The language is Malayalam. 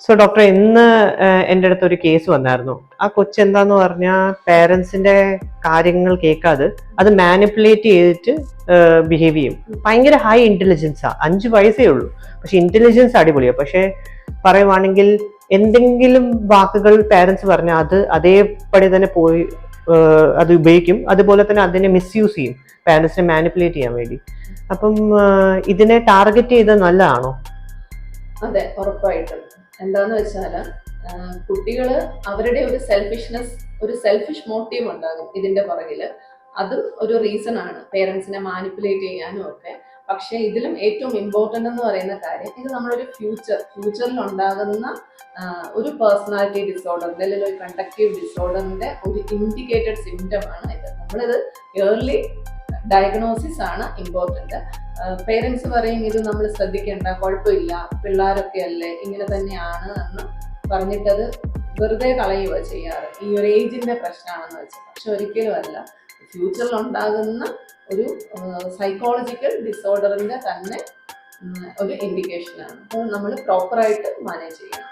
സോ ഡോക്ടർ, ഇന്ന് എൻ്റെ അടുത്ത് ഒരു കേസ് വന്നായിരുന്നു. ആ കൊച്ചെന്താന്ന് പറഞ്ഞാൽ പേരൻസിന്റെ കാര്യങ്ങൾ കേൾക്കാതെ അത് മാനിപ്പുലേറ്റ് ചെയ്തിട്ട് ബിഹേവ് ചെയ്യും. ഭയങ്കര ഹൈ ഇന്റലിജൻസാ, 5 വയസ്സേ ഉള്ളൂ, പക്ഷെ ഇന്റലിജൻസ് അടിപൊളിയാ. പക്ഷെ പറയുവാണെങ്കിൽ എന്തെങ്കിലും വാക്കുകൾ പേരൻസ് പറഞ്ഞാൽ അത് അതേപടി തന്നെ പോയി അത് ഉപയോഗിക്കും. അതുപോലെ തന്നെ അതിനെ മിസ്യൂസ് ചെയ്യും പേരൻസിനെ മാനിപ്പുലേറ്റ് ചെയ്യാൻ വേണ്ടി. അപ്പം ഇതിനെ ടാർഗറ്റ് ചെയ്തത് നല്ലതാണോ? അതെ, ഉറപ്പായിട്ടും. എന്താന്ന് വെച്ചാല് കുട്ടികള് അവരുടെ ഒരു സെൽഫിഷ് മോട്ടീവ് ഉണ്ടാകും ഇതിന്റെ പുറകില്. അതും ഒരു റീസൺ ആണ് പേരൻസിനെ മാനിപ്പുലേറ്റ് ചെയ്യാനും ഒക്കെ. പക്ഷെ ഇതിലും ഏറ്റവും ഇമ്പോർട്ടന്റ് എന്ന് പറയുന്ന കാര്യം, ഇത് നമ്മളൊരു ഫ്യൂച്ചറിൽ ഉണ്ടാകുന്ന ഒരു പേഴ്സണാലിറ്റി ഡിസോർഡറിന്റെ അല്ലെങ്കിൽ ഒരു കണ്ടക്റ്റീവ് ഡിസോർഡറിന്റെ ഒരു ഇൻഡിക്കേറ്റഡ് സിംറ്റം ആണ് ഇത്. നമ്മളിത് ഏർലി ഡയഗ്നോസിസ് ആണ് ഇമ്പോർട്ടന്റ്. പേരൻസ് പറയും ഇത് നമ്മൾ ശ്രദ്ധിക്കേണ്ട, കുഴപ്പമില്ല, പിള്ളേരൊക്കെ അല്ലേ, ഇങ്ങനെ തന്നെയാണ് എന്ന് പറഞ്ഞിട്ടത് വെറുതെ കളയുക ചെയ്യാറ്, ഈ ഒരു ഏജിന്റെ പ്രശ്നമാണെന്ന് വെച്ചാൽ. പക്ഷെ ഒരിക്കലും അല്ല, ഫ്യൂച്ചറിൽ ഉണ്ടാകുന്ന ഒരു സൈക്കോളജിക്കൽ ഡിസോർഡറിന്റെ തന്നെ ഒരു ഇൻഡിക്കേഷൻ ആണ്. അപ്പോൾ നമ്മൾ പ്രോപ്പറായിട്ട് മാനേജ് ചെയ്യണം.